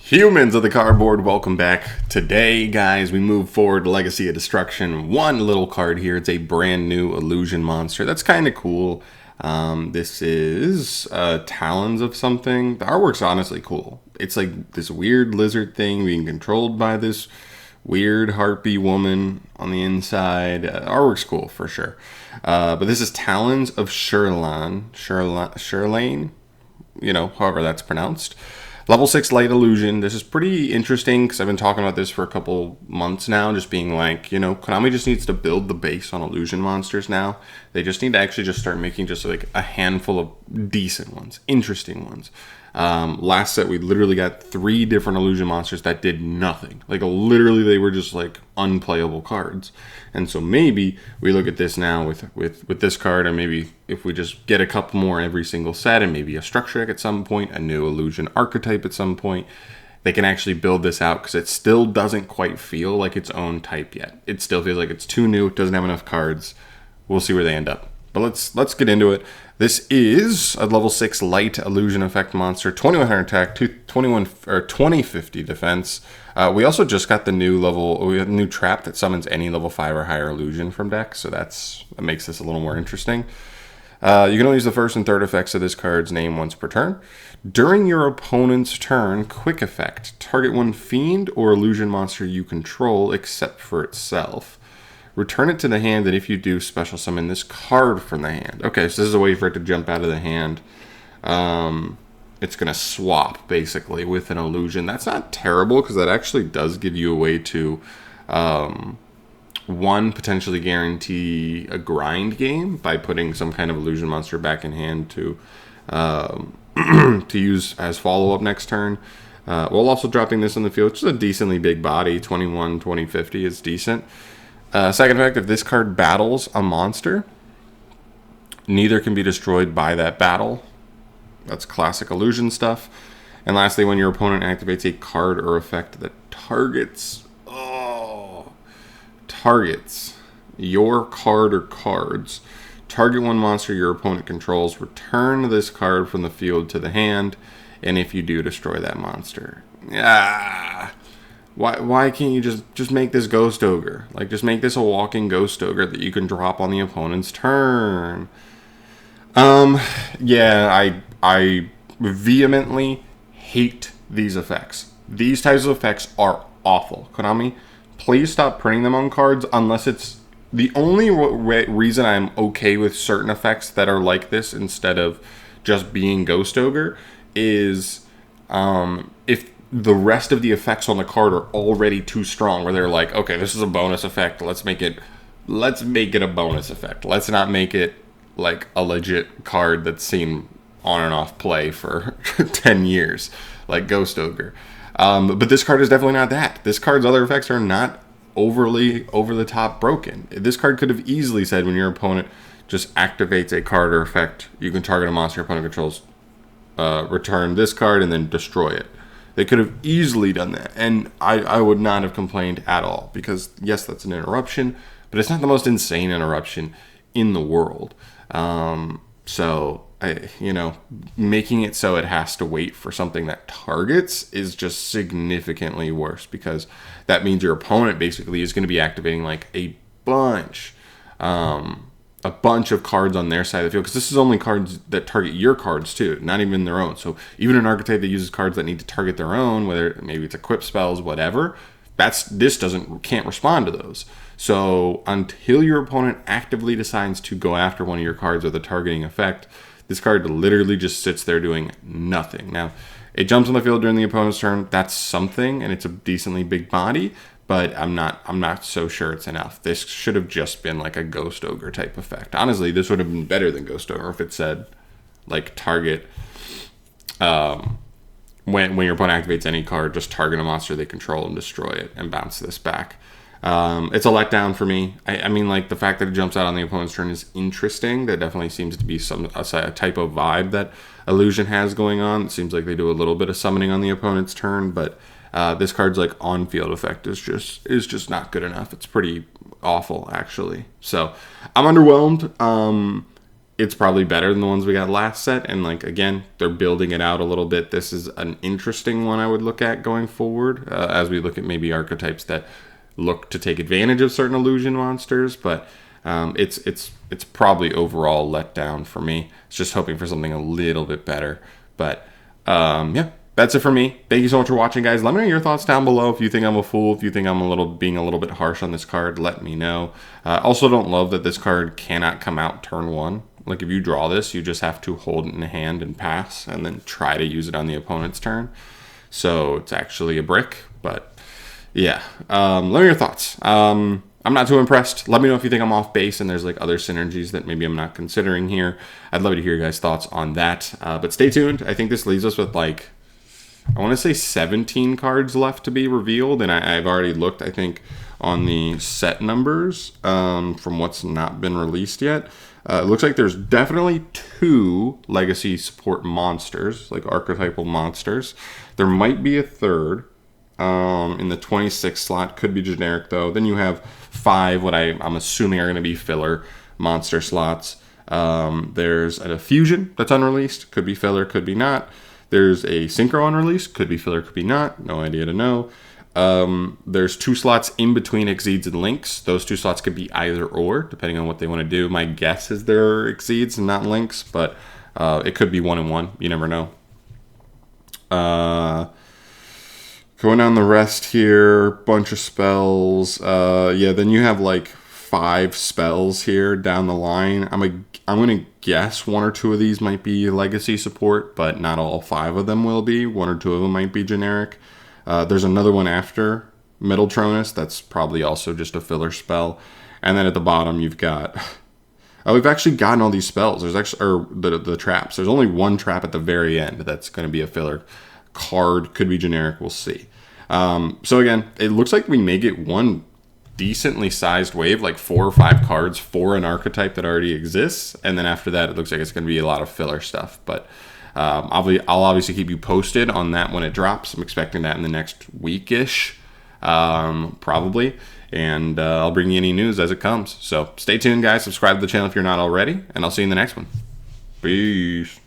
Humans of the cardboard, welcome back. Today, guys, we move forward to Legacy of Destruction. One little card here. It's a brand new illusion monster. That's kind of cool. This is Talons of something. The artwork's honestly cool. It's like this weird lizard thing being controlled by this weird harpy woman on the inside. Artwork's cool for sure. But this is Talons of Shirlan. Shirlane? You know, however that's pronounced. Level 6 Light Illusion. This is pretty interesting because I've been talking about this for a couple months now, just being like, you know, Konami just needs to build the base on illusion monsters now. They just need to actually just start making just like a handful of decent ones, interesting ones. Last set, we literally got 3 different illusion monsters that did nothing. Like, literally, they were just like unplayable cards. And so maybe we look at this now with this card, and maybe if we just get a couple more every single set, and maybe a structure deck at some point, a new illusion archetype at some point, they can actually build this out, because it still doesn't quite feel like its own type yet. It still feels like it's too new. It doesn't have enough cards. We'll see where they end up. But let's get into it. This is a level 6 light illusion effect monster, 2100 attack, 2050 defense. We also just got the new new trap that summons any level 5 or higher illusion from deck, so that makes this a little more interesting. You can only use the first and third effects of this card's name once per turn. During your opponent's turn, quick effect. Target one fiend or illusion monster you control except for itself. Return it to the hand, and if you do, special summon this card from the hand. Okay, so this is a way for it to jump out of the hand. It's going to swap, basically, with an illusion. That's not terrible, because that actually does give you a way to, one, potentially guarantee a grind game by putting some kind of illusion monster back in hand to to use as follow-up next turn. While also dropping this in the field, which is a decently big body. 2050 is decent. Second effect, if this card battles a monster, neither can be destroyed by that battle. That's classic illusion stuff. And lastly, when your opponent activates a card or effect that targets your card or cards, target one monster your opponent controls, return this card from the field to the hand, and if you do, destroy that monster. Why can't you just make this Ghost Ogre? Like, just make this a walking Ghost Ogre that you can drop on the opponent's turn. Yeah, I vehemently hate these effects. These types of effects are awful. Konami, please stop printing them on cards unless it's... The only reason I'm okay with certain effects that are like this instead of just being Ghost Ogre is if the rest of the effects on the card are already too strong, where they're like, okay, this is a bonus effect, let's make it a bonus effect. Let's not make it like a legit card that's seen on and off play for 10 years, like Ghost Ogre. But this card is definitely not that. This card's other effects are not overly over the top broken. This card could have easily said, when your opponent just activates a card or effect, you can target a monster your opponent controls, return this card, and then destroy it. They could have easily done that, and I would not have complained at all, because yes, that's an interruption, but it's not the most insane interruption in the world. Making it so it has to wait for something that targets is just significantly worse, because that means your opponent basically is going to be activating like a bunch of cards on their side of the field, because this is only cards that target your cards too, not even their own. So even an archetype that uses cards that need to target their own, whether maybe it's equip spells, whatever, can't respond to those. So until your opponent actively decides to go after one of your cards with a targeting effect, this card literally just sits there doing nothing. Now, it jumps on the field during the opponent's turn. That's something, and it's a decently big body, but I'm not so sure it's enough. This should have just been like a Ghost Ogre type effect. Honestly, this would have been better than Ghost Ogre if it said, like, target, when your opponent activates any card, just target a monster they control and destroy it and bounce this back. It's a letdown for me. I mean, like, the fact that it jumps out on the opponent's turn is interesting. There definitely seems to be a type of vibe that Illusion has going on. It seems like they do a little bit of summoning on the opponent's turn, but this card's like on-field effect is just not good enough. It's pretty awful, actually. So I'm underwhelmed. it's probably better than the ones we got last set. And like, again, they're building it out a little bit. This is an interesting one I would look at going forward as we look at maybe archetypes that look to take advantage of certain illusion monsters. But it's probably overall let down for me. It's just hoping for something a little bit better. But yeah, that's it for me. Thank you so much for watching, guys. Let me know your thoughts down below. If you think I'm a fool, if you think I'm being a little bit harsh on this card, let me know. Also, don't love that this card cannot come out turn 1. Like, if you draw this, you just have to hold it in hand and pass, and then try to use it on the opponent's turn. So it's actually a brick, but yeah. Let me know your thoughts. I'm not too impressed. Let me know if you think I'm off base and there's like other synergies that maybe I'm not considering here. I'd love to hear your guys' thoughts on that. But stay tuned. I think this leaves us with like, I want to say 17 cards left to be revealed. And I've already looked, I think, on the set numbers from what's not been released yet. It looks like there's definitely 2 legacy support monsters, like archetypal monsters. There might be a third in the 26 slot. Could be generic, though. Then you have 5 what I'm assuming are going to be filler monster slots. There's a fusion that's unreleased. Could be filler, could be not. There's a synchro unreleased. Could be filler, could be not. No idea to know. There's 2 slots in between Exceeds and Links. Those 2 slots could be either or, depending on what they want to do. My guess is they're Exceeds and not Links, but it could be 1 and 1. You never know. Going down the rest here, bunch of spells. Yeah, then you have like 5 spells here down the line. I'm gonna guess 1 or 2 of these might be legacy support, but not all 5 of them will be. 1 or 2 of them might be generic. There's another one after Metaltronus that's probably also just a filler spell. And then at the bottom you've got... Oh, we've actually gotten all these spells. There's actually, or the traps. There's only 1 trap at the very end that's going to be a filler card. Could be generic. We'll see. So again, it looks like we may get 1 decently sized wave, like 4 or 5 cards for an archetype that already exists. And then after that, it looks like it's going to be a lot of filler stuff. But I'll obviously keep you posted on that when it drops. I'm expecting that in the next week-ish, probably. And I'll bring you any news as it comes. So stay tuned, guys. Subscribe to the channel if you're not already. And I'll see you in the next one. Peace.